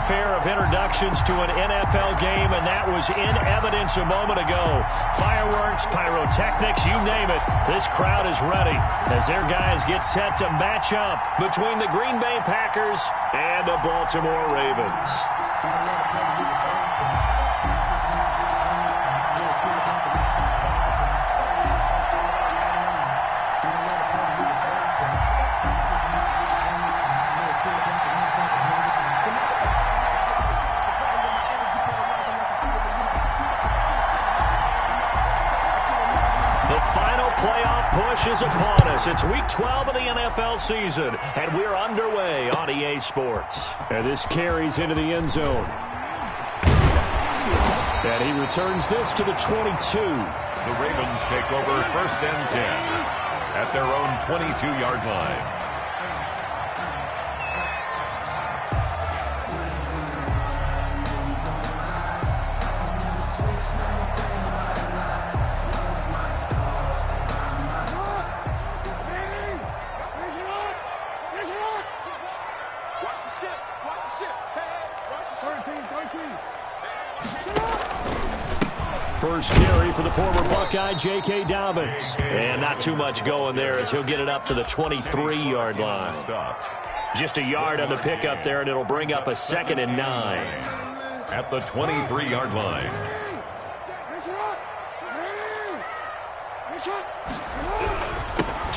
fanfare of introductions to an NFL game, and that was in evidence a moment ago. Fireworks, pyrotechnics, you name it. This crowd is ready as their guys get set to match up between the Green Bay Packers and the Baltimore Ravens. Playoff push is upon us. It's week 12 of the NFL season, and we're underway on EA Sports. And this carries into the end zone. And he returns this to the 22. The Ravens take over 1st and 10 at their own 22-yard line. First carry for the former Buckeye, J.K. Dobbins. And not too much going there as he'll get it up to the 23-yard line. Just a yard on the pickup there, and it'll bring up a 2nd and 9. At the 23-yard line.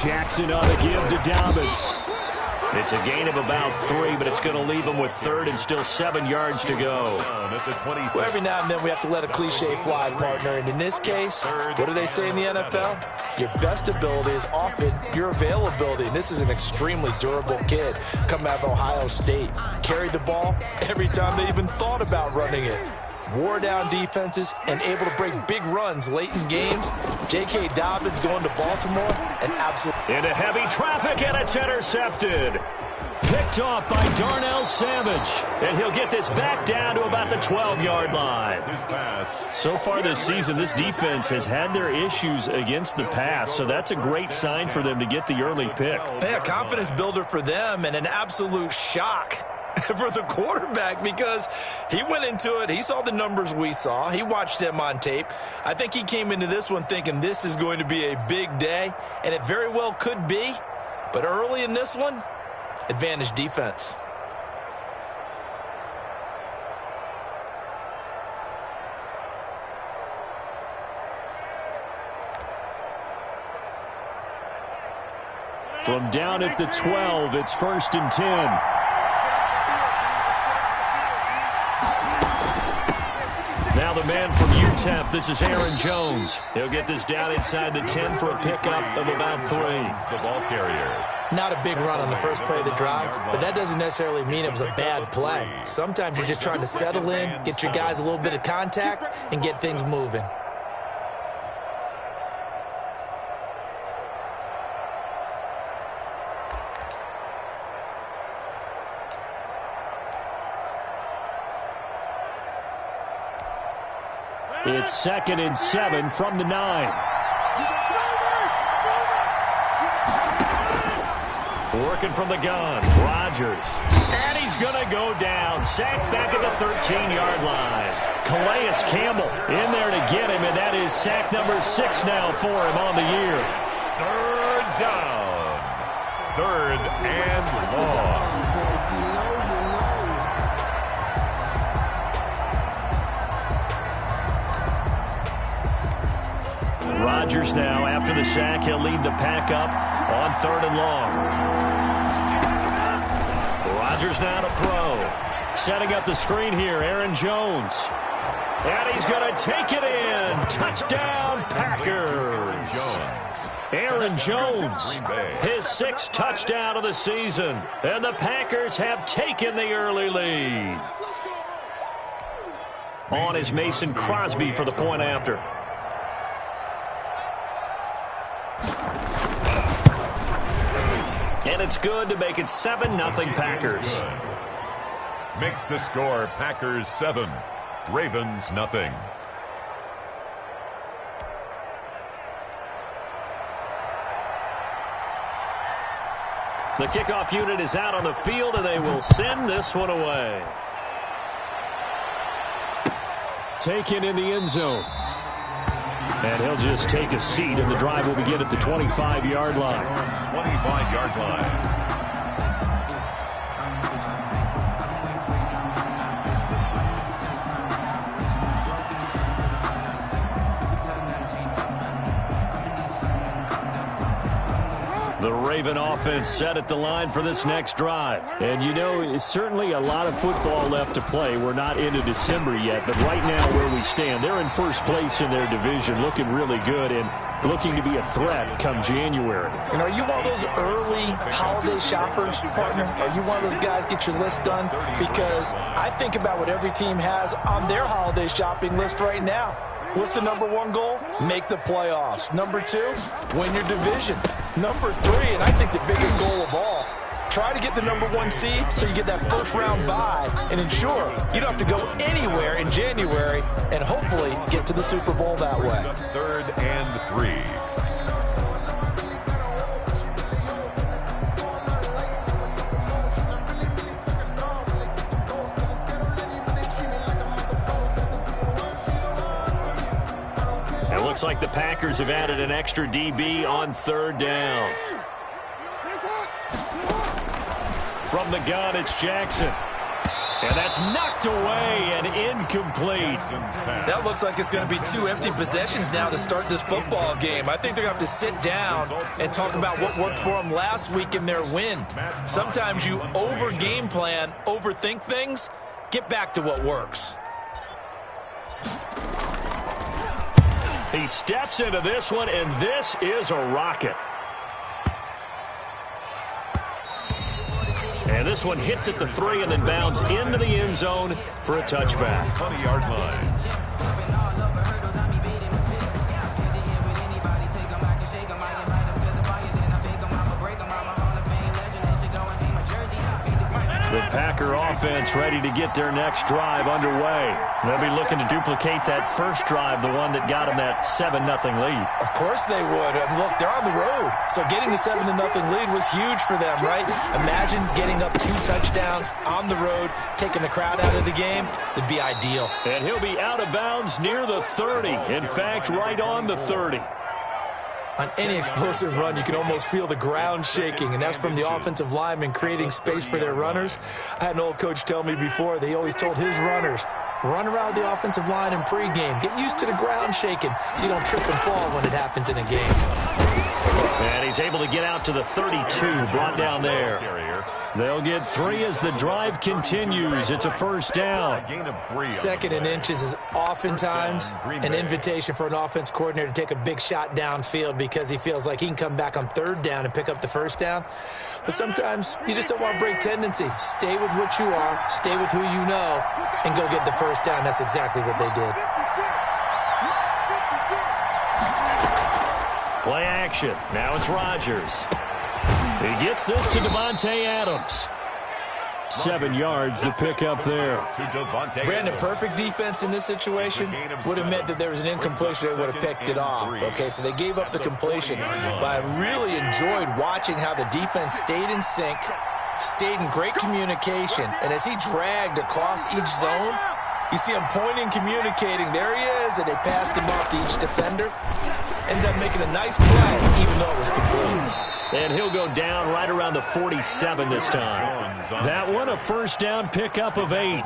Jackson on the give to Dobbins. It's a gain of about 3, but it's going to leave him with 3rd and still 7 yards to go. Well, every now and then we have to let a cliche fly, partner. And in this case, what do they say in the NFL? Your best ability is often your availability. And this is an extremely durable kid coming out of Ohio State. Carried the ball every time they even thought about running it. Wore down defenses and able to break big runs late in games. J.K. Dobbins going to Baltimore and absolutely into heavy traffic, and it's intercepted. Picked off by Darnell Savage. And he'll get this back down to about the 12-yard line. So far this season, this defense has had their issues against the pass, so that's a great sign for them to get the early pick. Yeah, confidence builder for them and an absolute shock for the quarterback because he went into it. He saw the numbers we saw. He watched them on tape. I think he came into this one thinking this is going to be a big day, and it very well could be. But early in this one, advantage defense. From down at the 12, it's 1st and 10. Now the man from UTEP, this is Aaron Jones. He'll get this down inside the 10 for a pickup of about 3. The ball carrier. Not a big run on the first play of the drive, but that doesn't necessarily mean it was a bad play. Sometimes you're just trying to settle in, get your guys a little bit of contact, and get things moving. It's 2nd and 7 from the 9. Working from the gun, Rodgers. And he's going to go down. Sacked back at the 13-yard line. Calais Campbell in there to get him, and that is sack number 6 now for him on the year. 3rd down. 3rd and long. Rodgers now, after the sack, he'll lead the pack up on 3rd and long. Rodgers now to throw. Setting up the screen here, Aaron Jones. And he's going to take it in. Touchdown, Packers. Aaron Jones, his 6th touchdown of the season. And the Packers have taken the early lead. On is Mason Crosby for the point after. And it's good to make it 7-0 Packers. Makes the score Packers 7, Ravens nothing. The kickoff unit is out on the field, and they will send this one away. taken in the end zone. And he'll just take a seat, and the drive will begin at the 25-yard line. 25-yard line. The Raven offense set at the line for this next drive. And, you know, it's certainly a lot of football left to play. We're not into December yet, but right now where we stand, they're in first place in their division, looking really good and looking to be a threat come January. You know, are you one of those early holiday shoppers, partner? Are you one of those guys get your list done? Because I think about what every team has on their holiday shopping list right now. What's the number one goal? Make the playoffs. Number two, win your division. Number three, and I think the biggest goal of all, try to get the number one seed so you get that first round bye and ensure you don't have to go anywhere in January and hopefully get to the Super Bowl that way. 3rd and 3. Looks like the Packers have added an extra DB on 3rd down. From the gun, it's Jackson. And that's knocked away and incomplete. That looks like it's going to be 2 empty possessions now to start this football game. I think they're going to have to sit down and talk about what worked for them last week in their win. Sometimes you over-game plan, overthink things, get back to what works. He steps into this one, and this is a rocket. And this one hits at the 3 and then bounds into the end zone for a touchback. 20-yard line. The Packer offense ready to get their next drive underway. They'll be looking to duplicate that first drive, the one that got them that 7-0 lead. Of course they would. And look, they're on the road. So getting the 7-0 lead was huge for them, right? Imagine getting up 2 touchdowns on the road, taking the crowd out of the game. It'd be ideal. And he'll be out of bounds near the 30. In fact, right on the 30. On any explosive run, you can almost feel the ground shaking, and that's from the offensive linemen creating space for their runners. I had an old coach tell me before, they always told his runners, run around the offensive line in pregame. Get used to the ground shaking so you don't trip and fall when it happens in a game. And he's able to get out to the 32, brought down there. They'll get 3 as the drive continues. It's a first down. 2nd and inches is oftentimes an invitation for an offense coordinator to take a big shot downfield because he feels like he can come back on 3rd down and pick up the first down. But sometimes you just don't want to break tendency. Stay with what you are, stay with who you know, and go get the first down. That's exactly what they did. Play action. Now it's Rodgers. He gets this to Devontae Adams. 7 yards to pick up there. Brandon, perfect defense in this situation would have meant that there was an incompletion. They would have picked it off. Okay, so they gave up the completion. But I really enjoyed watching how the defense stayed in sync, stayed in great communication. And as he dragged across each zone, you see him pointing, communicating. There he is, and they passed him off to each defender. Ended up making a nice play, even though it was complete. And he'll go down right around the 47 this time. That one, a first down pickup of 8.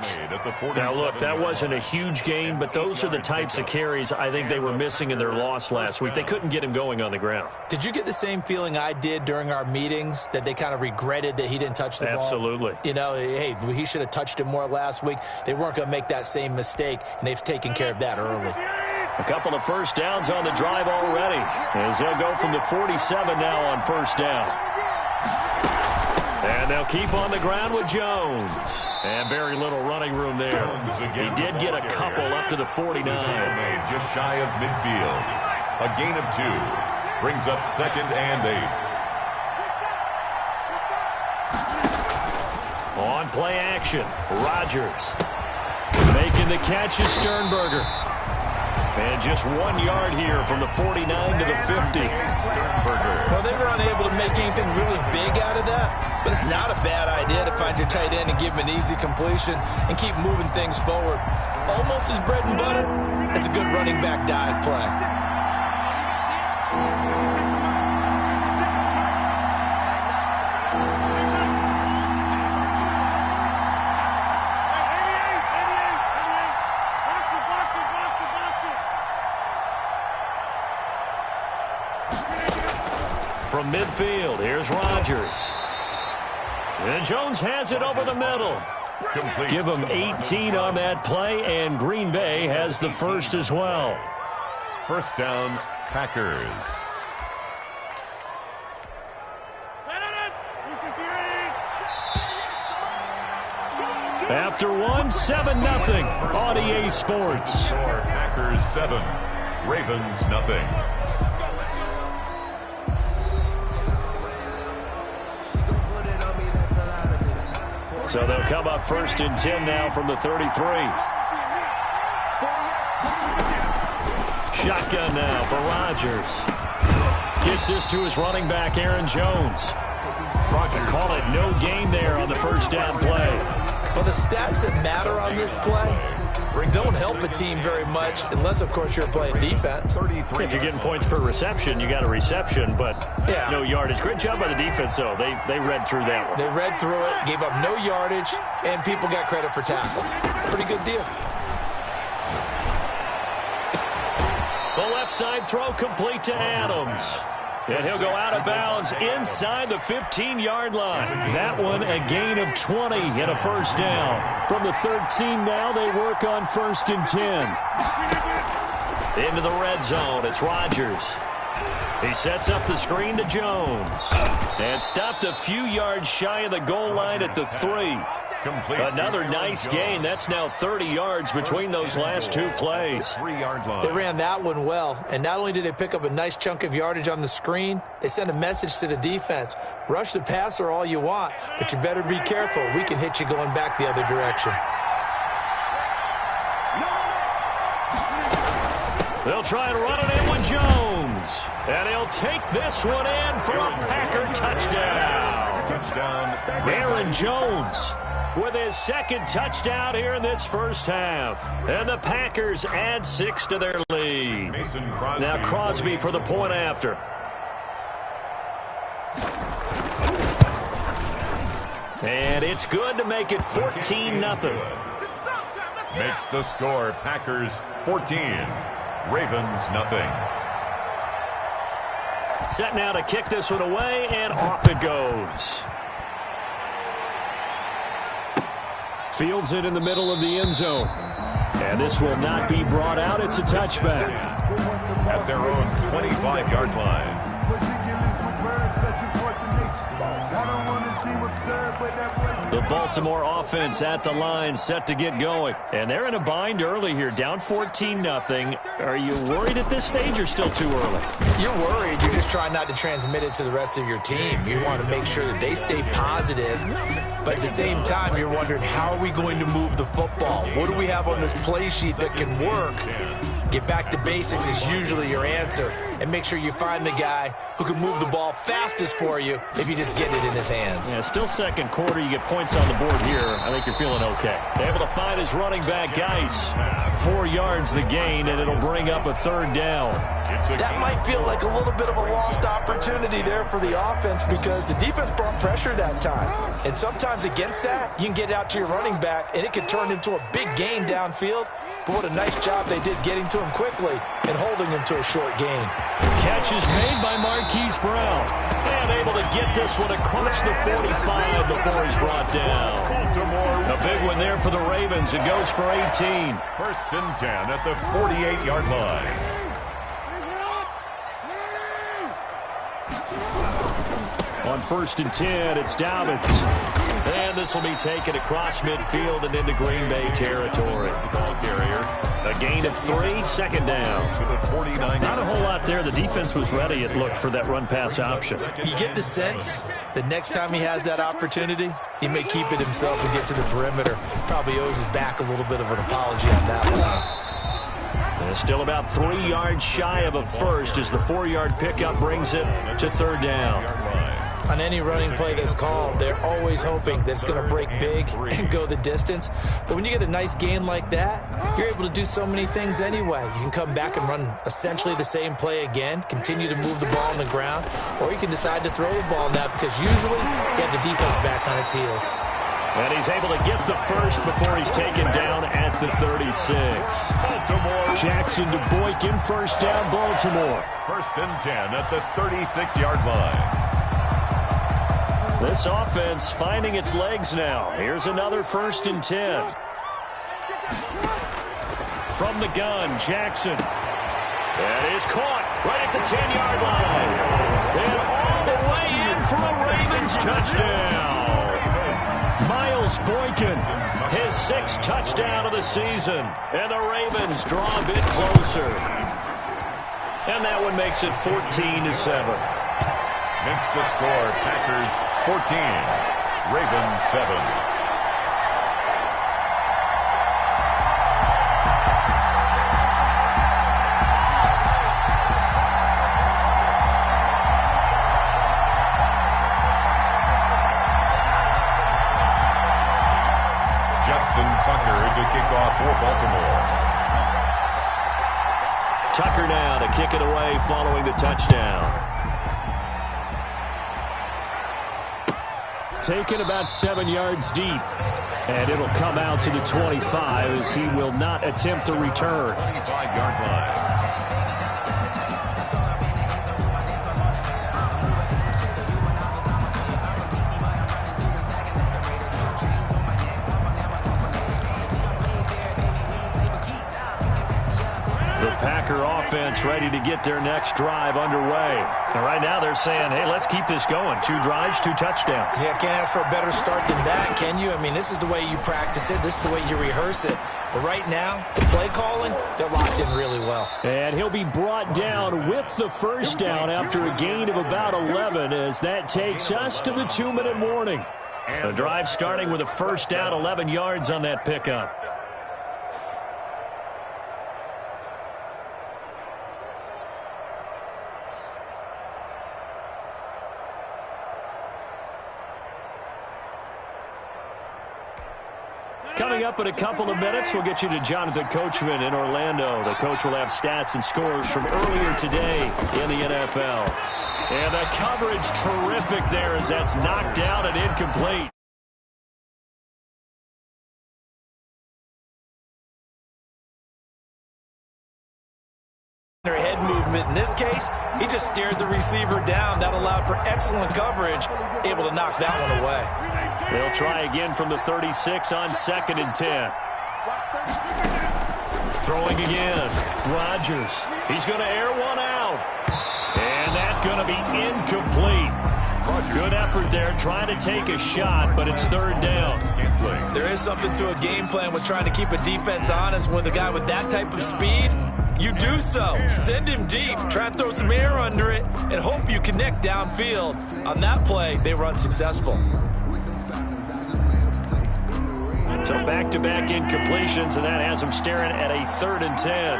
Now, look, that wasn't a huge gain, but those are the types of carries I think they were missing in their loss last week. They couldn't get him going on the ground. Did you get the same feeling I did during our meetings, that they kind of regretted that he didn't touch the ball? Absolutely. You know, hey, he should have touched it more last week. They weren't going to make that same mistake, and they've taken care of that early. A couple of first downs on the drive already, as they'll go from the 47 now on first down. And they'll keep on the ground with Jones. And very little running room there. He did get a couple up to the 49. Just shy of midfield. A gain of 2. Brings up 2nd and 8. On play action, Rodgers. Making the catch is Sternberger. And just 1 yard here from the 49 to the 50. Well, they were unable to make anything really big out of that, but it's not a bad idea to find your tight end and give him an easy completion and keep moving things forward. Almost his bread and butter. It's a good running back dive play. From midfield, here's Rodgers. And Jones has it over the middle. Complete. Give him 18 on that play, and Green Bay has the first as well. First down, Packers. After one, 7-0 on EA Sports. Packers 7, Ravens nothing. So they'll come up first and 10 now from the 33. Shotgun now for Rodgers. Gets this to his running back, Aaron Jones. Rodgers. Call it no gain there on the first down play. Well, the stats that matter on this play don't help a team very much unless, of course, you're playing defense. If you're getting points per reception, you got a reception, but yeah, no yardage. Great job by the defense, though. They read through that one. They read through it, gave up no yardage, and people got credit for tackles. Pretty good deal. The left side throw complete to Adams. And he'll go out of bounds inside the 15-yard line. That one a gain of 20 and a first down. From the 13 now, they work on first and 10. Into the red zone, it's Rodgers. He sets up the screen to Jones. And stopped a few yards shy of the goal line at the 3. Another nice gain. That's now 30 yards between those last two plays. 3-yard line. They ran that one well, and not only did they pick up a nice chunk of yardage on the screen, they sent a message to the defense. Rush the passer all you want, but you better be careful. We can hit you going back the other direction. They'll try and run it in with Jones. And he'll take this one in for a Packer touchdown. Touchdown. Aaron Jones with his second touchdown here in this first half. And the Packers add 6 to their lead. Now Crosby for the point after. And it's good to make it 14-0. Makes the score Packers 14, Ravens nothing. Set now to kick this one away, and off it goes. Fields it in the middle of the end zone. And this will not be brought out. It's a touchback. At their own 25-yard line. The Baltimore offense at the line, set to get going. And they're in a bind early here, down 14-0. Are you worried at this stage or still too early? You're worried. You're just trying not to transmit it to the rest of your team. You want to make sure that they stay positive. But at the same time, you're wondering, how are we going to move the football? What do we have on this play sheet that can work? Get back to basics is usually your answer. And make sure you find the guy who can move the ball fastest for you if you just get it in his hands. Yeah, still second quarter. You get points on the board here. I think you're feeling okay. Able to find his running back, Geis. 4 yards the gain, and it'll bring up a third down. That might feel like a little bit of a lost opportunity there for the offense because the defense brought pressure that time. And sometimes against that, you can get out to your running back, and it can turn into a big gain downfield. But what a nice job they did getting to him quickly and holding him to a short gain. Catch is made by Marquise Brown. And able to get this one across the 45 before he's brought down. A big one there for the Ravens. It goes for 18. First and 10 at the 48-yard line. On first and 10, it's Dobbins. And this will be taken across midfield and into Green Bay territory. Ball carrier. A gain of 3, second down. To the 49. Not a whole lot there. The defense was ready, it looked, for that run-pass option. You get the sense that next time he has that opportunity, he may keep it himself and get to the perimeter. Probably owes his back a little bit of an apology on that one. And still about 3 yards shy of a first as the 4-yard pickup brings it to third down. On any running play that's called, they're always hoping that it's going to break big and go the distance. But when you get a nice gain like that, you're able to do so many things anyway. You can come back and run essentially the same play again, continue to move the ball on the ground, or you can decide to throw the ball now because usually you have the defense back on its heels. And he's able to get the first before he's taken down at the 36. Baltimore. Jackson to Boykin, first down, Baltimore. First and 10 at the 36-yard line. This offense finding its legs now. Here's another first and 10. From the gun, Jackson. That is caught right at the 10-yard line. And all the way in for a Ravens touchdown. Miles Boykin, his 6th touchdown of the season. And the Ravens draw a bit closer. And that one makes it 14-7. Makes the score Packers 14, Ravens 7. Justin Tucker to kick off for Baltimore. Tucker now to kick it away following the touchdown. Taken about 7 yards deep. And it'll come out to the 25 as he will not attempt to return. 25-yard line. Packer offense ready to get their next drive underway. And right now they're saying, hey, let's keep this going. 2 drives, 2 touchdowns. Yeah, can't ask for a better start than that, can you? I mean, this is the way you practice it. This is the way you rehearse it. But right now, the play calling, they're locked in really well. And he'll be brought down with the first down after a gain of about 11 as that takes us to the 2-minute warning. The drive starting with a first down, 11 yards on that pickup. Coming up in a couple of minutes, we'll get you to Jonathan Coachman in Orlando. The coach will have stats and scores from earlier today in the NFL. And the coverage terrific there as that's knocked down and incomplete. Head movement. In this case, he just stared the receiver down. That allowed for excellent coverage, able to knock that one away. They'll try again from the 36 on 2nd and 10. Throwing again. Rodgers. He's going to air one out. And that's going to be incomplete. Good effort there trying to take a shot, but it's 3rd down. There is something to a game plan with trying to keep a defense honest with a guy with that type of speed. You do so. Send him deep. Try and throw some air under it and hope you connect downfield. On that play, they were unsuccessful. So back-to-back incompletions, and that has him staring at a 3rd and 10.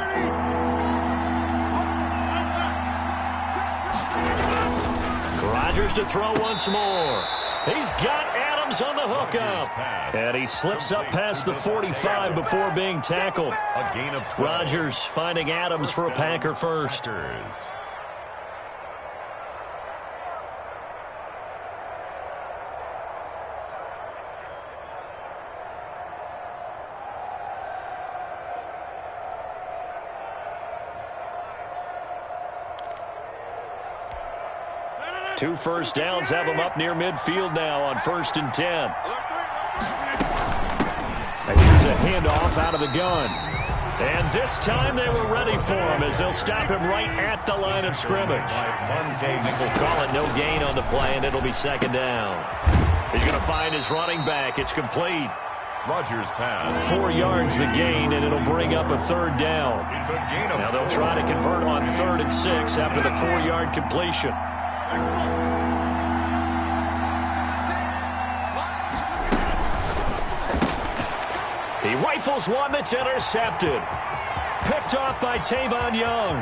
Rodgers to throw once more. He's got Adams on the hookup. And he slips up past the 45 before being tackled. A gain of 12. Rodgers finding Adams for a Packer first. Two first downs have him up near midfield now on 1st and 10. And here's a handoff out of the gun. And this time they were ready for him as they'll stop him right at the line of scrimmage. We'll call it no gain on the play, and it'll be 2nd down. He's going to find his running back. It's complete. Rodgers pass. 4 yards the gain, and it'll bring up a 3rd down. It's a gain of now they'll try to convert on 3rd and 6 after the 4-yard completion. He rifles one that's intercepted. Picked off by Tavon Young.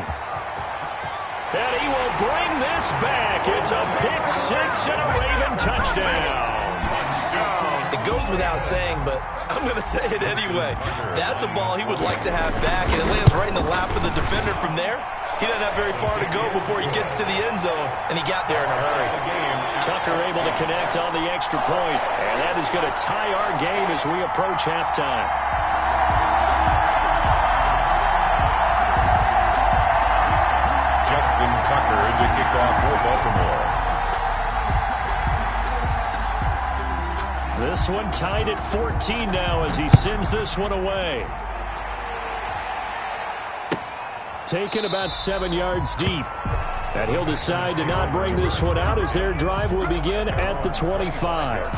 And he will bring this back. It's a pick six and a Raven touchdown. It goes without saying, but I'm going to say it anyway. That's a ball he would like to have back, and it lands right in the lap of the defender from there. He doesn't have very far to go before he gets to the end zone, and he got there in a hurry. Tucker able to connect on the extra point, and that is going to tie our game as we approach halftime. Justin Tucker to kick off for Baltimore. This one tied at 14 now as he sends this one away. Taken about 7 yards deep. And he'll decide to not bring this one out as their drive will begin at the 25.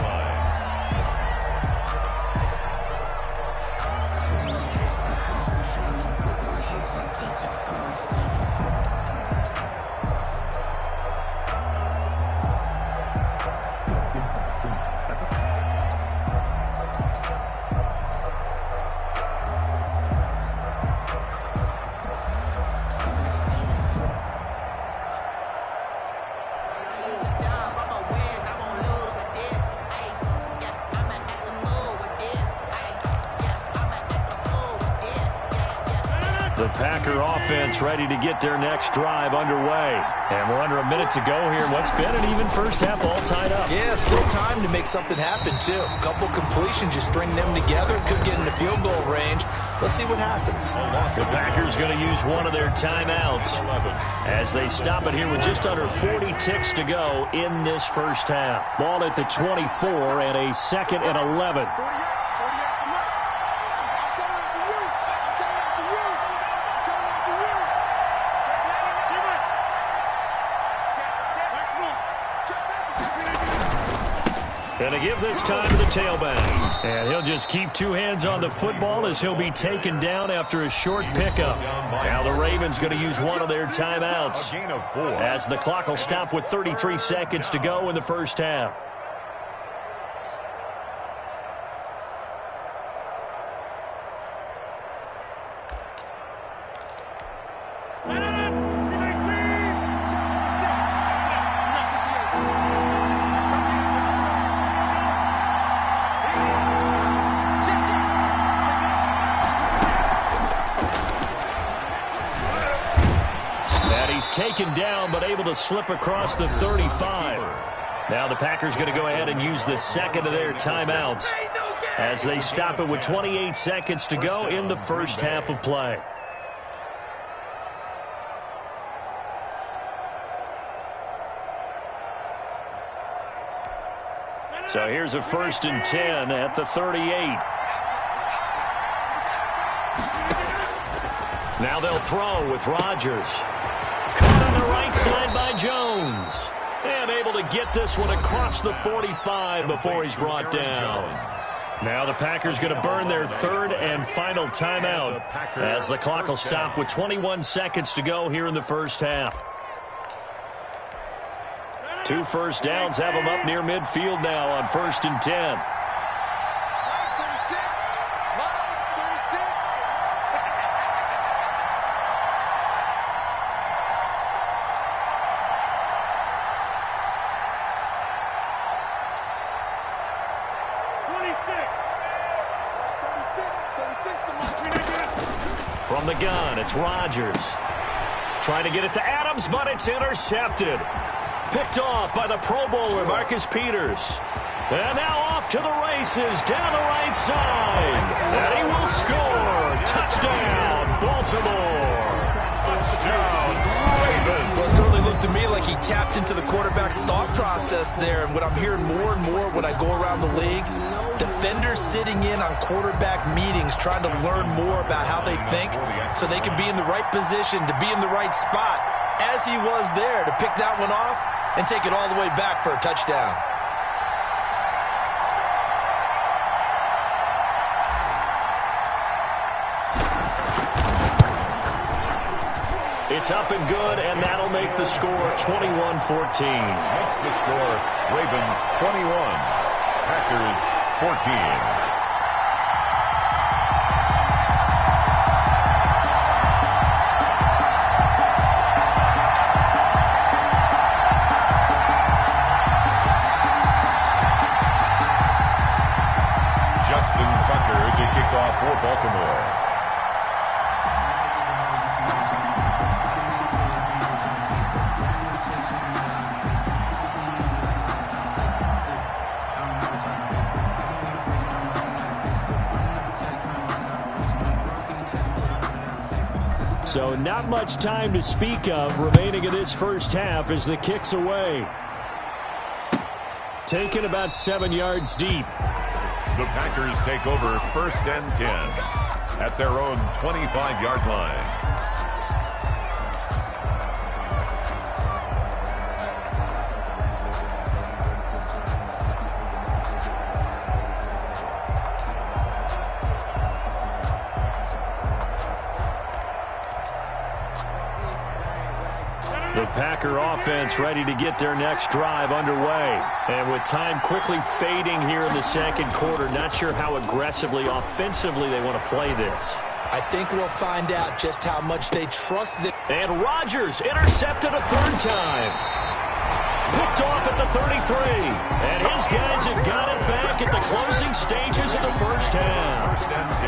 The Packer offense ready to get their next drive underway. And we're under a minute to go here. What's been an even first half all tied up. Yeah, still time to make something happen, too. A couple completions, you string them together, could get into field goal range. Let's see what happens. The Packers going to use one of their timeouts as they stop it here with just under 40 ticks to go in this first half. Ball at the 24 and a 2nd and 11. Going to give this time to the tailback. And he'll just keep two hands on the football as he'll be taken down after a short pickup. Now the Ravens going to use one of their timeouts as the clock will stop with 33 seconds to go in the first half. Taken down, but able to slip across the 35. Now the Packers going to go ahead and use the second of their timeouts as they stop it with 28 seconds to go in the first half of play. So here's a 1st and 10 at the 38. Now they'll throw with Rodgers. Caught on the right side by Jones. And able to get this one across the 45 before he's brought down. Now the Packers going to burn their 3rd and final timeout as the clock will stop with 21 seconds to go here in the first half. 2 first downs have them up near midfield now on 1st and 10. From the gun, it's Rodgers. Trying to get it to Adams, but it's intercepted. Picked off by the Pro Bowler, Marcus Peters. And now off to the races, down the right side. And he will score. Touchdown, Baltimore. Touchdown, Ravens. Well, it certainly looked to me like he tapped into the quarterback's thought process there. And what I'm hearing more and more when I go around the league, defenders sitting in on quarterback meetings trying to learn more about how they think so they can be in the right position to be in the right spot, as he was there to pick that one off and take it all the way back for a touchdown. It's up and good, and that'll make the score 21-14. Makes the score Ravens 21, Packers 14. So not much time to speak of remaining in this first half as the kick's away. Taken about 7 yards deep. The Packers take over 1st and 10 at their own 25-yard line. The Packer offense ready to get their next drive underway. And with time quickly fading here in the second quarter, not sure how aggressively, offensively they want to play this. I think we'll find out just how much they trust it. And Rodgers intercepted a third time. Picked off at the 33. And his guys have got it back at the closing stages of the first half. 1st and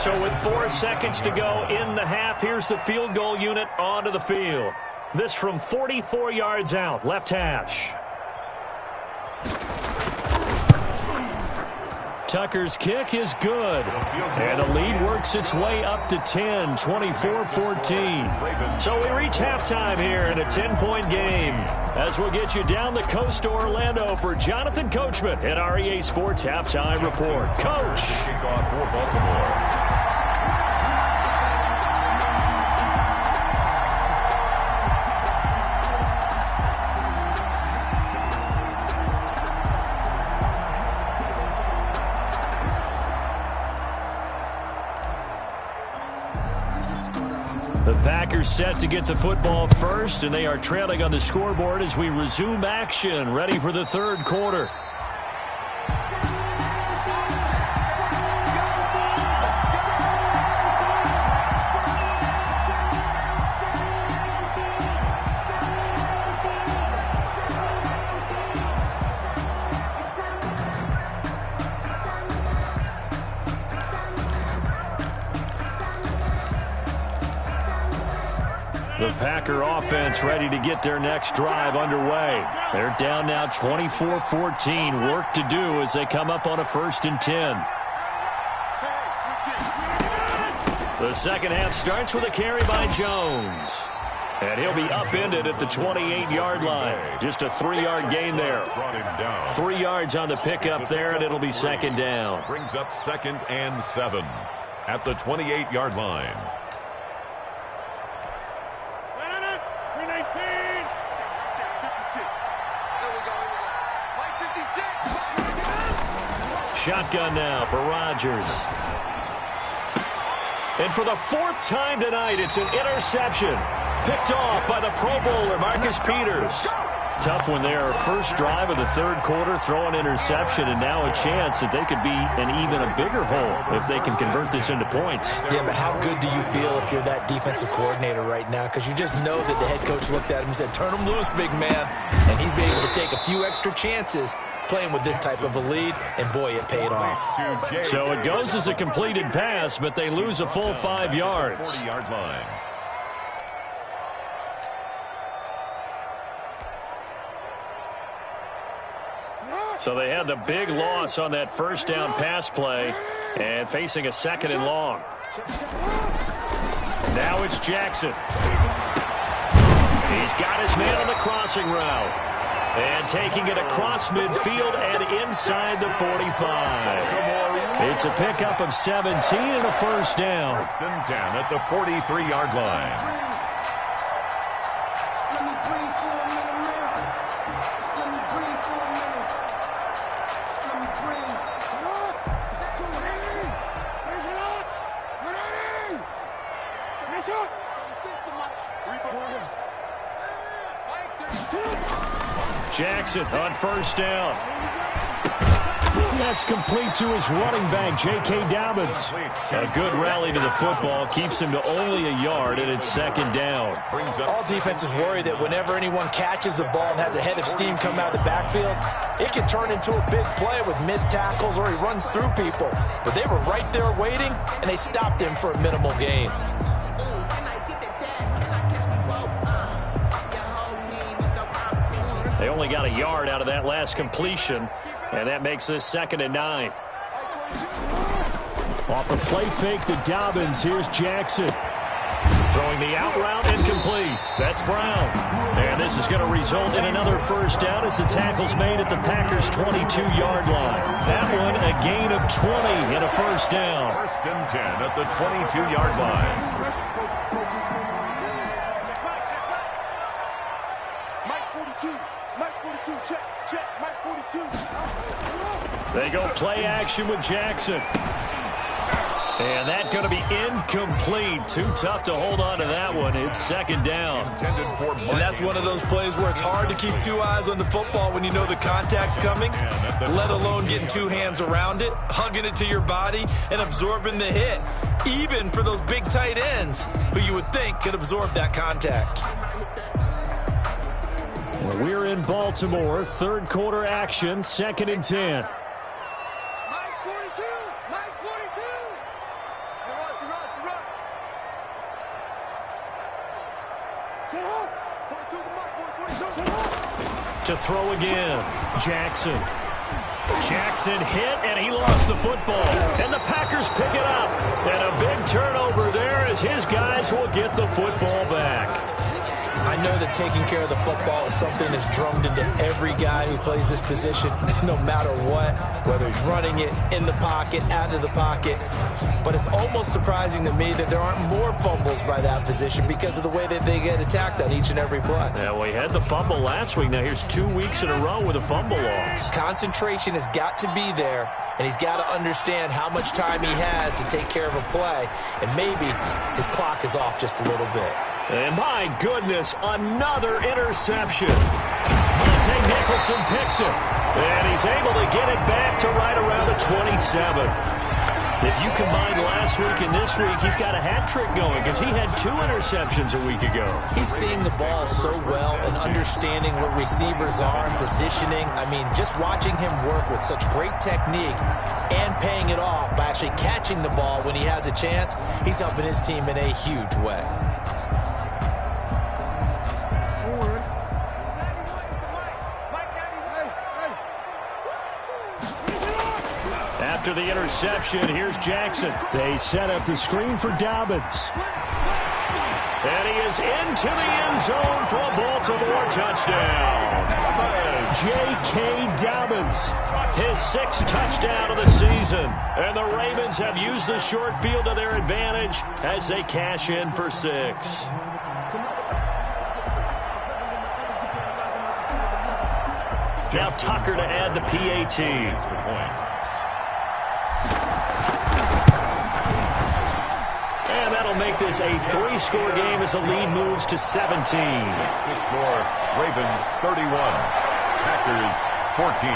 10. So with 4 seconds to go in the half, here's the field goal unit onto the field. This from 44 yards out, left hash. Tucker's kick is good. And the lead works its way up to 10, 24-14. So we reach halftime here in a 10-point game. As we'll get you down the coast to Orlando for Jonathan Coachman at our EA Sports Halftime Report. Coach. Kickoff for Baltimore. The Packers set to get the football first, and they are trailing on the scoreboard as we resume action, ready for the third quarter. The Packer offense ready to get their next drive underway. They're down now 24-14. Work to do as they come up on a 1st and 10. The second half starts with a carry by Jones. And he'll be upended at the 28-yard line. Just a 3-yard gain there. 3 yards on the pickup there, and it'll be second down. Brings up 2nd and 7 at the 28-yard line. Shotgun now for Rodgers. And for the 4th time tonight, it's an interception. Picked off by the Pro Bowler, Marcus Peters. Tough one there. First drive of the third quarter, throw an interception, and now a chance that they could be in even a bigger hole if they can convert this into points. Yeah, but how good do you feel if you're that defensive coordinator right now? Because you just know that the head coach looked at him and said, turn him loose, big man. And he'd be able to take a few extra chances playing with this type of a lead, and boy, it paid off. So it goes as a completed pass, but they lose a full 5 yards. 40-yard line. So they had the big loss on that first down pass play and facing a 2nd and long. Now it's Jackson. He's got his man on the crossing route. And taking it across midfield and inside the 45. It's a pickup of 17 and a first down. 1st and 10 at the 43-yard line. Jackson on first down. That's complete to his running back, J.K. Dobbins. A good rally to the football keeps him to only a yard, and it's 2nd down. All defenses worry that whenever anyone catches the ball and has a head of steam come out of the backfield, it can turn into a big play with missed tackles or he runs through people. But they were right there waiting, and they stopped him for a minimal gain. They only got a yard out of that last completion, and that makes this 2nd and 9. Off the play fake to Dobbins, here's Jackson. Throwing the out route, incomplete. That's Brown. And this is going to result in another first down as the tackle's made at the Packers' 22-yard line. That one, a gain of 20 and a first down. First and 10 at the 22-yard line. Mike 42, check, Mike 42. They go play action with Jackson. And that's going to be incomplete. Too tough to hold on to that one. It's second down. And that's one of those plays where it's hard to keep two eyes on the football when you know the contact's coming, let alone getting two hands around it, hugging it to your body, and absorbing the hit, even for those big tight ends who you would think could absorb that contact. We're in Baltimore. Third quarter action, 2nd and 10. Mike's 42, Mike's 42. To throw again, Jackson. Jackson hit, and he lost the football. And the Packers pick it up. And a big turnover there as his guys will get the football back. I know that taking care of the football is something that's drummed into every guy who plays this position, no matter what, whether he's running it, in the pocket, out of the pocket. But it's almost surprising to me that there aren't more fumbles by that position because of the way that they get attacked on each and every play. Yeah, we had the fumble last week. Now here's 2 weeks in a row with a fumble loss. Concentration has got to be there, and he's got to understand how much time he has to take care of a play, and maybe his clock is off just a little bit. And my goodness, another interception. Monte Nicholson picks it. And he's able to get it back to right around the 27. If you combine last week and this week, he's got a hat trick going because he had 2 interceptions a week ago. He's seeing the ball so well and understanding where receivers are and positioning. I mean, just watching him work with such great technique and paying it off by actually catching the ball when he has a chance, he's helping his team in a huge way. After the interception, here's Jackson. They set up the screen for Dobbins. And he is into the end zone for a Baltimore touchdown. J.K. Dobbins, his 6th touchdown of the season. And the Ravens have used the short field to their advantage as they cash in for 6. Now Tucker to add the PAT. Good point. And that'll make this a 3-score game as the lead moves to 17. That's the score. Ravens 31, Packers 14.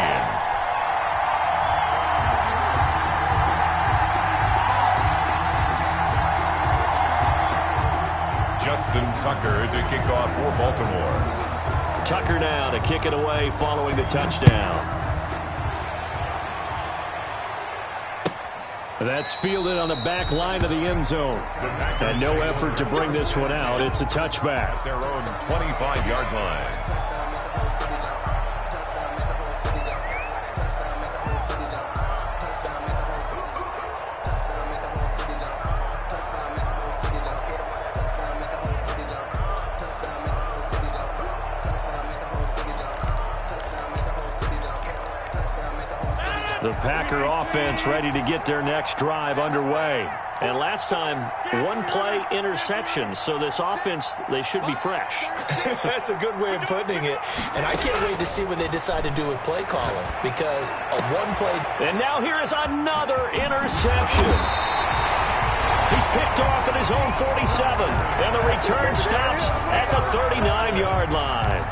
Justin Tucker to kick off for Baltimore. Tucker now to kick it away following the touchdown. That's fielded on the back line of the end zone. And no effort to bring this one out. It's a touchback. At their own 25-yard line. The Packer offense ready to get their next drive underway. And last time, 1-play interception. So this offense, they should be fresh. That's a good way of putting it. And I can't wait to see what they decide to do with play calling. Because a 1-play... And now here is another interception. He's picked off at his own 47. And the return stops at the 39-yard line.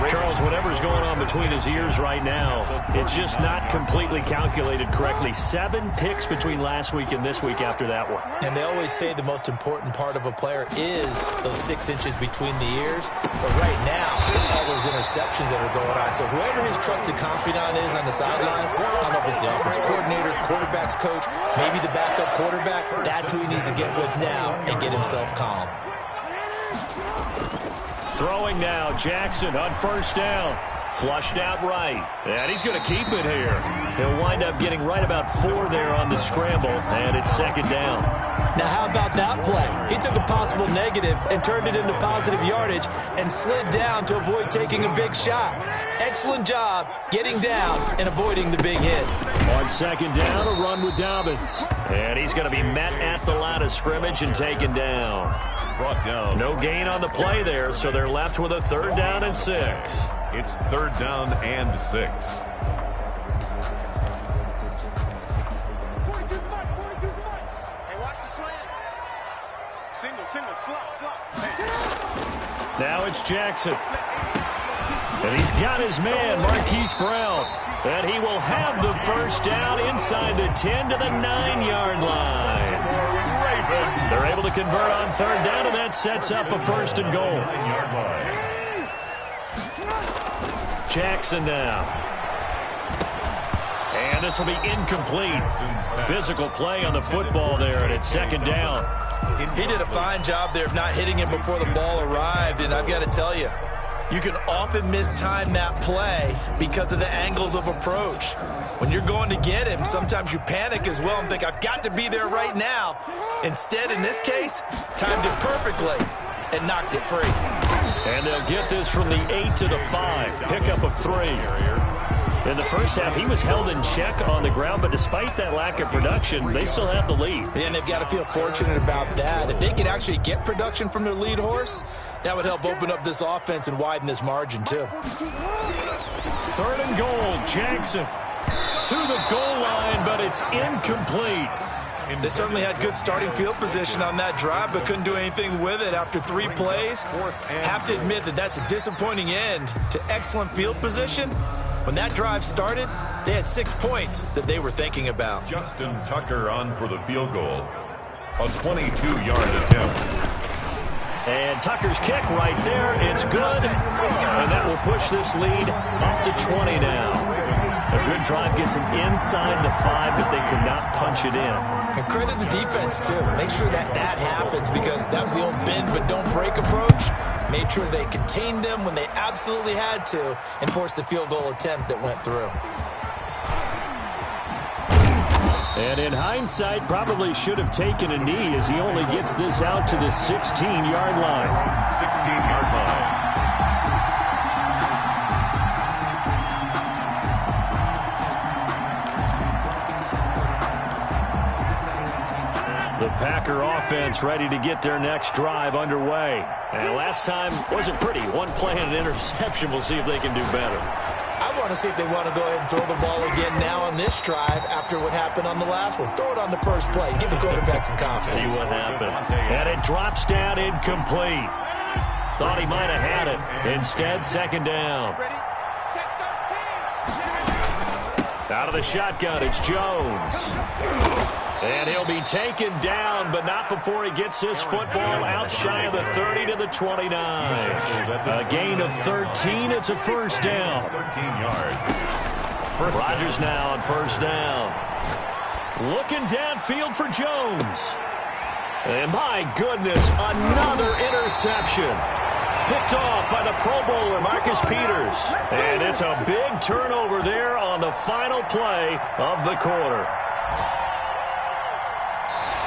Charles, whatever's going on between his ears right now, it's just not completely calculated correctly. 7 picks between last week and this week after that one. And they always say the most important part of a player is those 6 inches between the ears. But right now, it's all those interceptions that are going on. So whoever his trusted confidant is on the sidelines, I don't know if it's the offensive coordinator, quarterback's coach, maybe the backup quarterback, that's who he needs to get with now and get himself calm. Throwing now, Jackson on first down. Flushed out right. And he's going to keep it here. He'll wind up getting right about 4 there on the scramble, and it's second down. Now, how about that play? He took a possible negative and turned it into positive yardage and slid down to avoid taking a big shot. Excellent job getting down and avoiding the big hit. On second down, a run with Dobbins. And he's going to be met at the line of scrimmage and taken down. Brought down. No gain on the play there, so they're left with a 3rd down and 6. It's 3rd down and 6. Hey, watch the slant. Single, slot. Now it's Jackson. And he's got his man, Marquise Brown. And he will have the 1st down inside the 10 to the 9-yard line. They're able to convert on 3rd down, and that sets up a 1st and goal. Jackson now. And this will be incomplete. Physical play on the football there, and it's 2nd down. He did a fine job there of not hitting him before the ball arrived, and I've got to tell you, you can often mistime that play because of the angles of approach. When you're going to get him, sometimes you panic as well and think, I've got to be there right now. Instead, in this case, timed it perfectly and knocked it free. And they'll get this from the 8 to the 5. Pickup of 3. In the first half, he was held in check on the ground, but despite that lack of production, they still have the lead. And they've got to feel fortunate about that. If they could actually get production from their lead horse, that would help open up this offense and widen this margin, too. 3rd and goal, Jackson to the goal line, but it's incomplete. They certainly had good starting field position on that drive, but couldn't do anything with it after 3 plays. Have to admit that that's a disappointing end to excellent field position. When that drive started, they had 6 points that they were thinking about. Justin Tucker on for the field goal. A 22-yard attempt. And Tucker's kick right there. It's good. And that will push this lead up to 20 now. A good drive gets them inside the 5, but they could not punch it in. And credit the defense, too. Make sure that happens, because that was the old bend but don't break approach. Made sure they contained them when they absolutely had to and forced the field goal attempt that went through. And in hindsight, probably should have taken a knee as he only gets this out to the 16-yard line. 16-yard line. The Packer offense ready to get their next drive underway. And last time wasn't pretty. 1 play and an interception. We'll see if they can do better. I want to see if they want to go ahead and throw the ball again now on this drive after what happened on the last one. Throw it on the first play. Give the quarterback some confidence. See what happens. And it drops down incomplete. Thought he might have had it. Instead, 2nd down. Out of the shotgun, it's Jones. And he'll be taken down, but not before he gets this football out shy of the 30 to the 29. A gain of 13. It's a 1st down. 13 yards. Rodgers now on 1st down. Looking downfield for Jones. And my goodness, another interception. Picked off by the Pro Bowler, Marcus Peters. And it's a big turnover there on the final play of the quarter.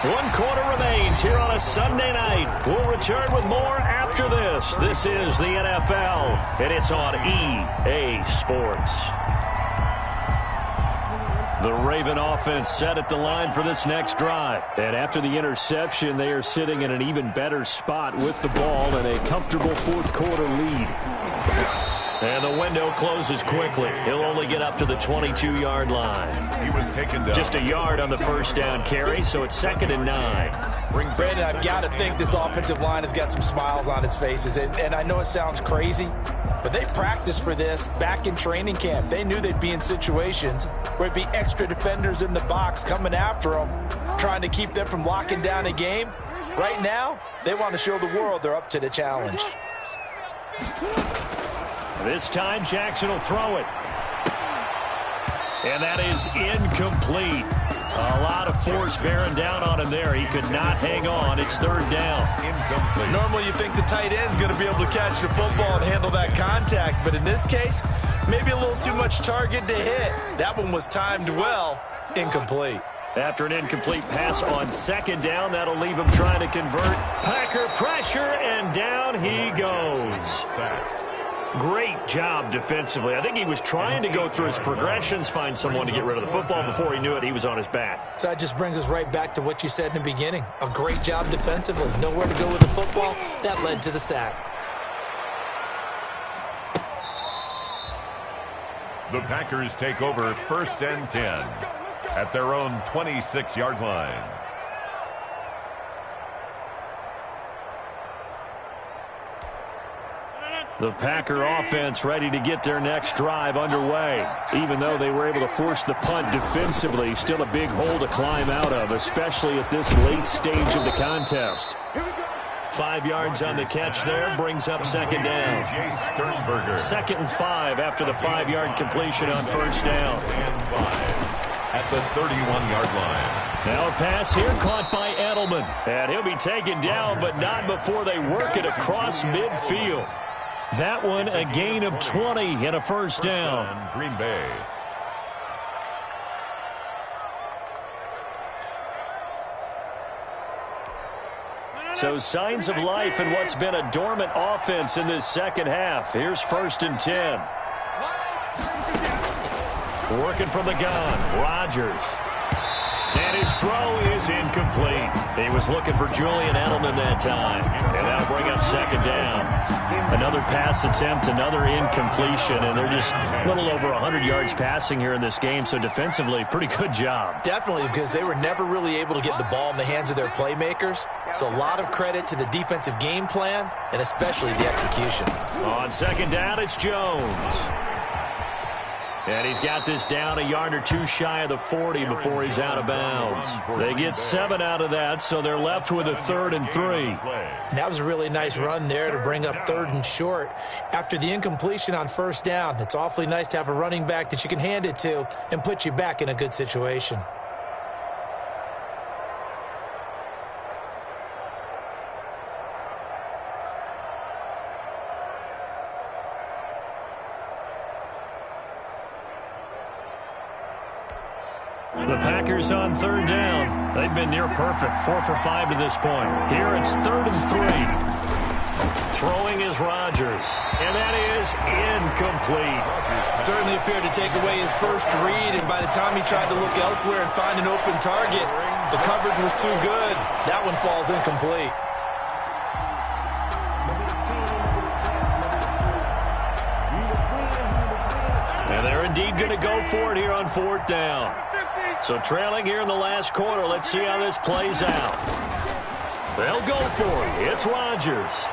1 quarter remains here on a Sunday night. We'll return with more after this. This is the NFL, and it's on EA Sports. The Raven offense set at the line for this next drive. And after the interception, they are sitting in an even better spot with the ball and a comfortable 4th quarter lead. And the window closes quickly. He'll only get up to the 22-yard line. He was taken down. Just a yard on the 1st down carry, so it's 2nd and 9. Brandon, I've got to think this offensive line has got some smiles on its faces. And I know it sounds crazy, but they practiced for this back in training camp. They knew they'd be in situations where it'd be extra defenders in the box coming after them, trying to keep them from locking down a game. Right now, they want to show the world they're up to the challenge. This time, Jackson will throw it. And that is incomplete. A lot of force bearing down on him there. He could not hang on. It's third down. Incomplete. Normally you think the tight end's going to be able to catch the football and handle that contact, but in this case, maybe a little too much target to hit. That one was timed well. Incomplete. After an incomplete pass on second down, that'll leave him trying to convert. Packer pressure, and down he goes. Sacked. Great job defensively. I think he was trying to go through his progressions, find someone to get rid of the football. Before he knew it, he was on his back. So that just brings us right back to what you said in the beginning. A great job defensively. Nowhere to go with the football. That led to the sack. The Packers take over first and 10 at their own 26-yard line. The Packer offense ready to get their next drive underway. Even though they were able to force the punt defensively, still a big hole to climb out of, especially at this late stage of the contest. 5 yards on the catch there, brings up second down. Second and 5 after the 5-yard completion on first down. And 5 at the 31-yard line. Now a pass here caught by Edelman. And he'll be taken down, but not before they work it across midfield. That one a gain of 20 and a first down. Green Bay. So signs of life in what's been a dormant offense in this second half. Here's first and 10. Working from the gun, Rodgers. And his throw is incomplete. He was looking for Julian Edelman that time. And that'll bring up second down. Another pass attempt, another incompletion, and they're just a little over 100 yards passing here in this game, so defensively, pretty good job. Definitely, because they were never really able to get the ball in the hands of their playmakers. So a lot of credit to the defensive game plan, and especially the execution. On second down, it's Jones. And he's got this down a yard or two shy of the 40 before he's out of bounds. They get 7 out of that, so they're left with a 3rd and 3. That was a really nice run there to bring up 3rd and short. After the incompletion on first down, it's awfully nice to have a running back that you can hand it to and put you back in a good situation. The Packers on third down. They've been near perfect, 4 for 5 to this point. Here it's 3rd and 3. Throwing is Rodgers, and that is incomplete. Certainly appeared to take away his first read, and by the time he tried to look elsewhere and find an open target, the coverage was too good. That one falls incomplete. And they're indeed going to go for it here on 4th down. So trailing here in the last quarter, let's see how this plays out. They'll go for it. It's Rodgers.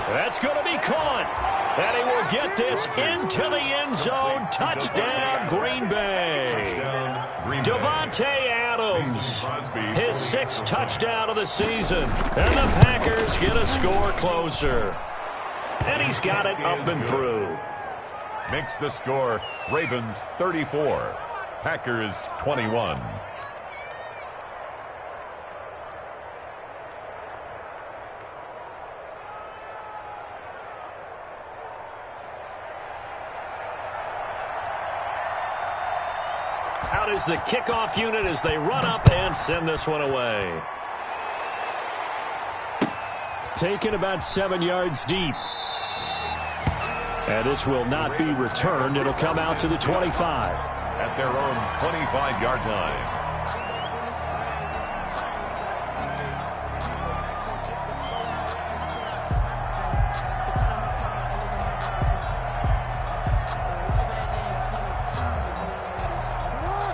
That's going to be caught. And he will get this into the end zone. Touchdown, Green Bay. Davante Adams, his 6th touchdown of the season. And the Packers get a score closer. And he's got it up and through. Makes the score Ravens 34. Packers 21. Out is the kickoff unit as they run up and send this one away. Taken about 7 yards deep. And this will not be returned. It'll come out to the 25. At their own 25-yard line.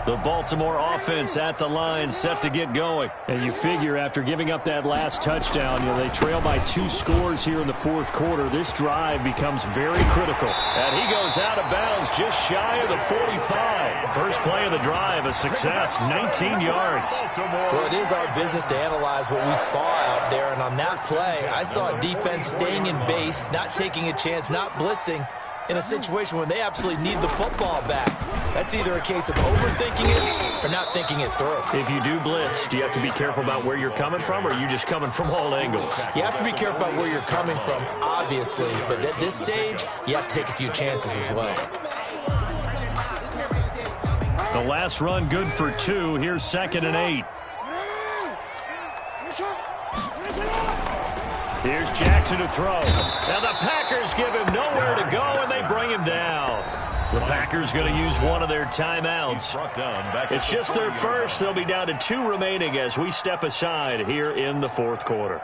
The Baltimore offense at the line, set to get going. And you figure after giving up that last touchdown, they trail by 2 scores here in the 4th quarter. This drive becomes very critical. And he goes out of bounds just shy of the 45. First play of the drive, a success, 19 yards. Well, it is our business to analyze what we saw out there. And on that play, I saw a defense staying in base, not taking a chance, not blitzing, in a situation when they absolutely need the football back. That's either a case of overthinking it or not thinking it through. If you do blitz, do you have to be careful about where you're coming from, or are you just coming from all angles? You have to be careful about where you're coming from, obviously, but at this stage, you have to take a few chances as well. The last run good for 2. Here's 2nd and 8. Here's Jackson to throw. Now the Packers give him nowhere to go, and they bring him down. The Packers going to use one of their timeouts. It's just their first. They'll be down to 2 remaining as we step aside here in the 4th quarter.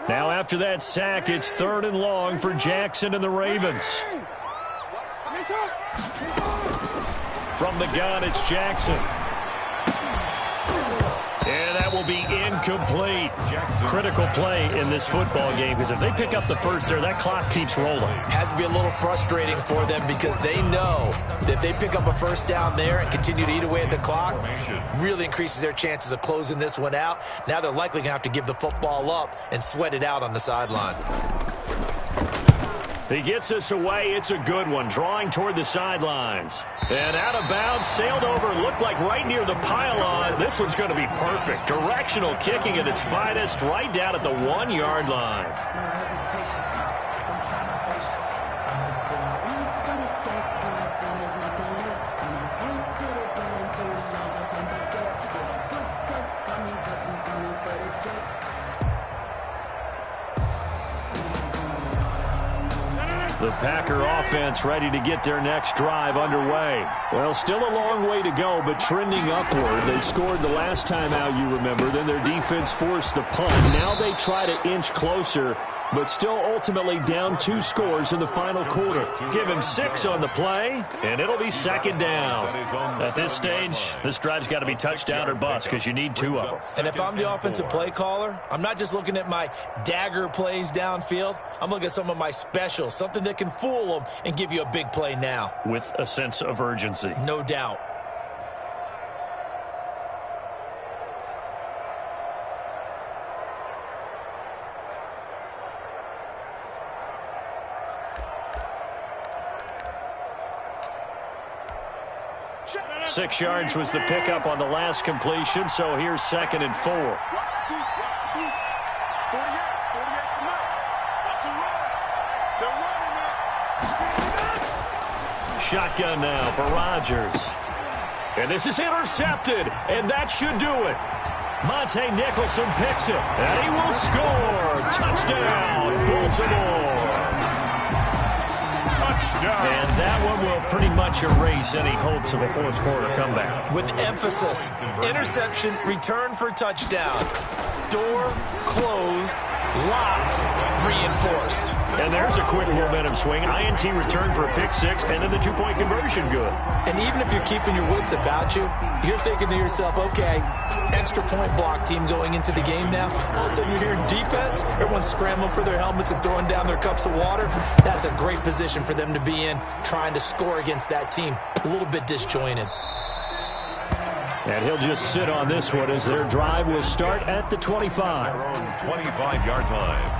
Now after that sack, it's 3rd and long for Jackson and the Ravens. From the gun, it's Jackson. And that will be incomplete. Critical play in this football game, because if they pick up the first there, that clock keeps rolling. Has to be a little frustrating for them because they know that if they pick up a first down there and continue to eat away at the clock, really increases their chances of closing this one out. Now they're likely going to have to give the football up and sweat it out on the sideline. He gets us away. It's a good one, drawing toward the sidelines. And out of bounds, sailed over, looked like right near the pylon. This one's going to be perfect. Directional kicking at its finest, right down at the 1-yard line. The Packer offense ready to get their next drive underway. Well, still a long way to go, but trending upward. They scored the last time out, you remember. Then their defense forced the punt. Now they try to inch closer, but still ultimately down 2 scores in the final quarter. Give him 6 on the play, and it'll be 2nd down. At this stage, this drive's got to be touchdown or bust because you need 2 of them. And if I'm the offensive play caller, I'm not just looking at my dagger plays downfield. I'm looking at some of my specials, something that can fool them and give you a big play now. With a sense of urgency. No doubt. Six yards was the pickup on the last completion, so here's 2nd and 4. Shotgun now for Rodgers. And this is intercepted, and that should do it. Monte Nicholson picks it, and he will score. Touchdown, Baltimore. And that one will pretty much erase any hopes of a 4th quarter comeback. With emphasis, interception, return for touchdown. Door closed, locked, reinforced. And there's a quick momentum swing. INT return for a pick 6, and then the 2-point conversion good. And even if you're keeping your wits about you, you're thinking to yourself, okay, extra point block team going into the game now. All of a sudden you're hearing defense, everyone's scrambling for their helmets and throwing down their cups of water. That's a great position for them to be in, trying to score against that team. A little bit disjointed. And he'll just sit on this one as their drive will start at the 25. Their own 25-yard line.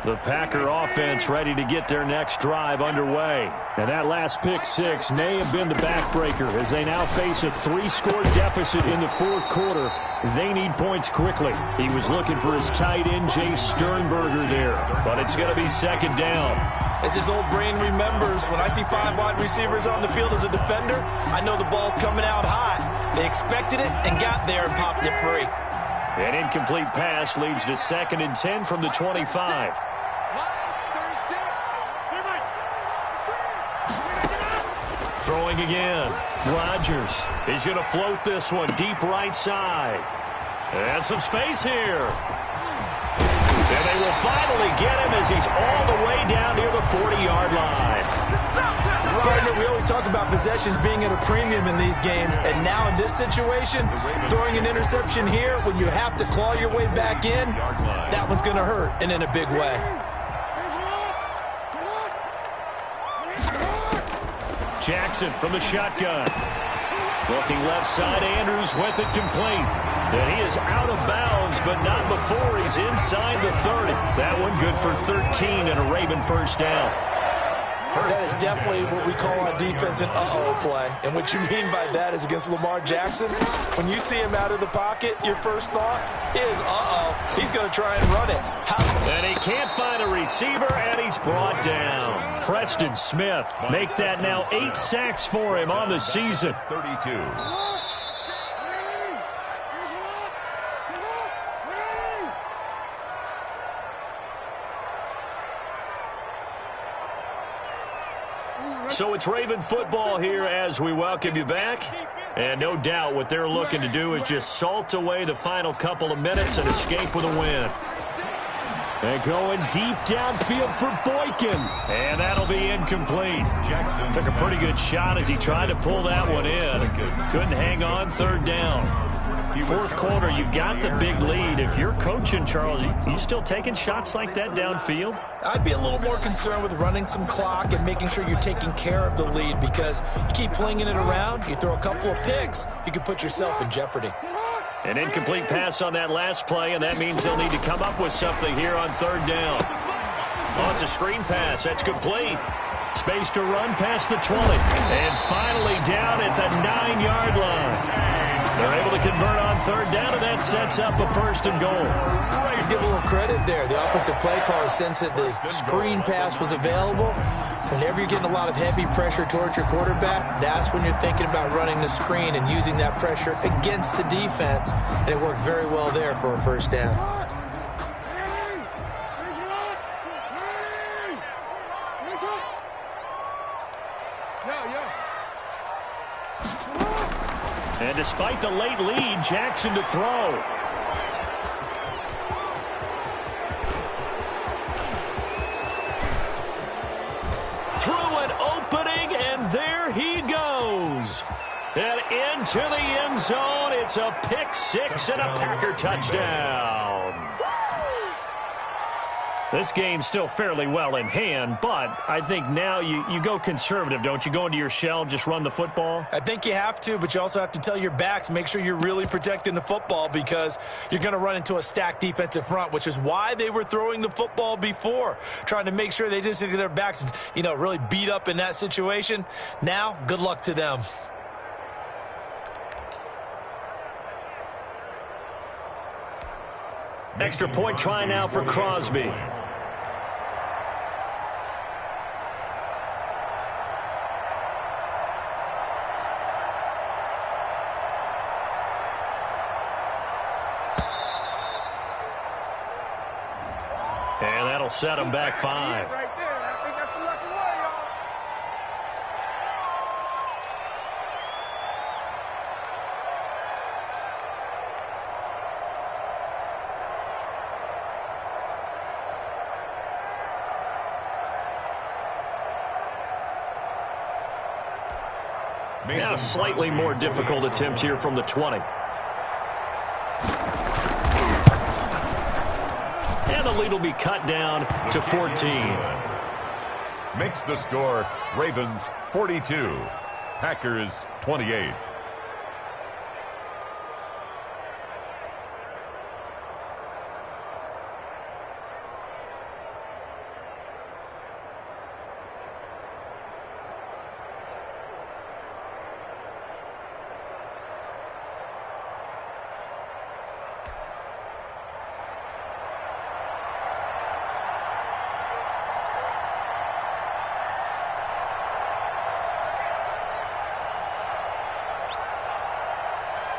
The Packer offense ready to get their next drive underway. And that last pick 6 may have been the backbreaker as they now face a 3-score deficit in the 4th quarter. They need points quickly. He was looking for his tight end, Jay Sternberger there. But it's going to be 2nd down. As his old brain remembers, when I see 5 wide receivers on the field as a defender, I know the ball's coming out high. They expected it and got there and popped it free. An incomplete pass leads to 2nd and 10 from the 25. Throwing again. Rodgers. He's going to float this one deep right side. And some space here. And they will finally get him as he's all the way down near the 40-yard line. Gardner, we always talk about possessions being at a premium in these games, and now in this situation, throwing an interception here when you have to claw your way back in, that one's going to hurt, and in a big way. Jackson from the shotgun. Looking left side, Andrews with it complete. And he is out of bounds, but not before he's inside the 30. That one good for 13 and a Raven first down. That is definitely what we call on defense an uh-oh play. And what you mean by that is against Lamar Jackson, when you see him out of the pocket, your first thought is, uh-oh, he's going to try and run it. And he can't find a receiver, and he's brought down. Preston Smith make that now 8 sacks for him on the season. 32. So it's Raven football here as we welcome you back. And no doubt what they're looking to do is just salt away the final couple of minutes and escape with a win. And going deep downfield for Boykin. And that'll be incomplete. Jackson took a pretty good shot as he tried to pull that one in. Couldn't hang on, third down. Fourth quarter, you've got the big lead. If you're coaching, Charles, you still taking shots like that downfield? I'd be a little more concerned with running some clock and making sure you're taking care of the lead, because you keep flinging it around, you throw a couple of picks, you can put yourself in jeopardy. An incomplete pass on that last play, and that means they'll need to come up with something here on third down. Oh, it's a screen pass. That's complete. Space to run past the 20. And finally down at the 9-yard line. They're able to convert on third down, and that sets up a first and goal. Let's give a little credit there. The offensive play caller sensed that the screen pass was available. Whenever you're getting a lot of heavy pressure towards your quarterback, that's when you're thinking about running the screen and using that pressure against the defense. And it worked very well there for a first down. And despite the late lead, Jackson to throw. Through an opening, and there he goes. And into the end zone. It's a pick six and a Packer touchdown. This game's still fairly well in hand, but I think now you go conservative, don't you? Go into your shell, just run the football? I think you have to, but you also have to tell your backs, make sure you're really protecting the football, because you're going to run into a stacked defensive front, which is why they were throwing the football before, trying to make sure they just get their backs, really beat up in that situation. Now, good luck to them. Extra point try now for Crosby. And that'll set him back 5. Now a slightly more difficult attempt here from the 20. And the lead will be cut down to 14. Makes the score Ravens 42, Packers 28.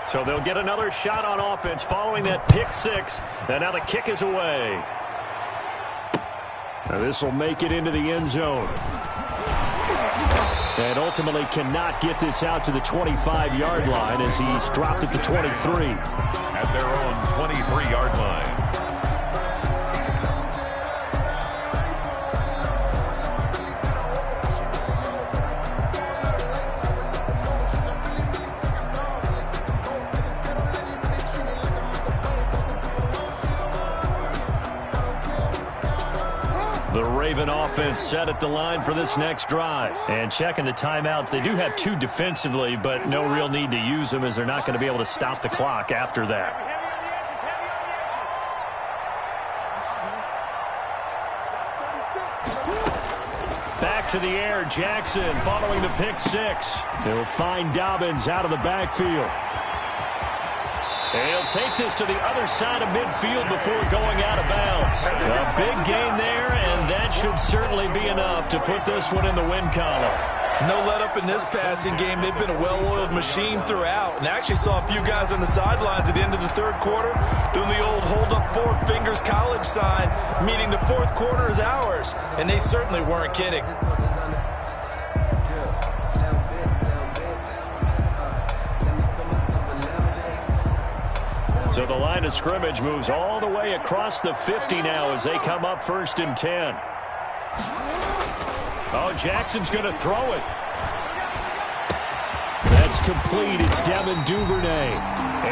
So they'll get another shot on offense following that pick six. And now the kick is away. Now this will make it into the end zone. And ultimately cannot get this out to the 25-yard line as he's dropped at the 23. At their own 23-yard line. Raven offense set at the line for this next drive. And checking the timeouts, they do have 2 defensively, but no real need to use them as they're not going to be able to stop the clock after that. Back to the air, Jackson following the pick 6. He'll find Dobbins out of the backfield. And he'll take this to the other side of midfield before going out of bounds. A big gain there, and that should certainly be enough to put this one in the win column. No let up in this passing game. They've been a well-oiled machine throughout. And I actually saw a few guys on the sidelines at the end of the third quarter doing the old hold up 4 fingers college sign, meaning the fourth quarter is ours. And they certainly weren't kidding. So the line of scrimmage moves all the way across the 50 now as they come up 1st and 10. Oh, Jackson's going to throw it. That's complete. It's Devin Duvernay.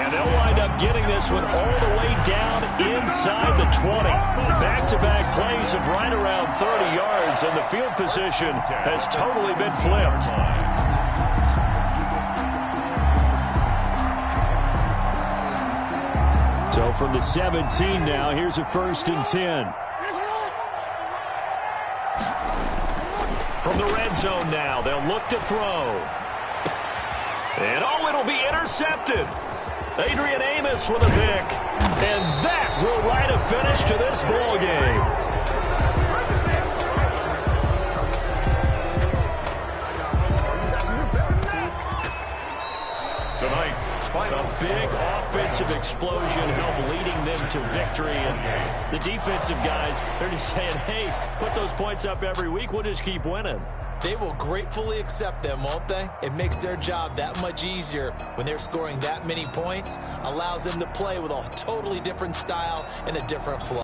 And they'll wind up getting this one all the way down inside the 20. Back-to-back plays of right around 30 yards, and the field position has totally been flipped. So from the 17 now, here's a 1st and 10. From the red zone now, they'll look to throw. And oh, it'll be intercepted. Adrian Amos with a pick. And that will write a finish to this ball game. A big offensive explosion helped leading them to victory. And the defensive guys, they're just saying, hey, put those points up every week. We'll just keep winning. They will gratefully accept them, won't they? It makes their job that much easier when they're scoring that many points. Allows them to play with a totally different style and a different flow.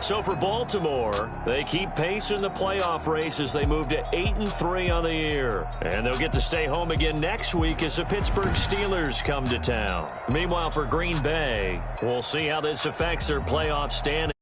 So for Baltimore, they keep pace in the playoff race as they move to 8-3 on the year. And they'll get to stay home again next week as the Pittsburgh Steelers come to town. Meanwhile, for Green Bay, we'll see how this affects their playoff standing.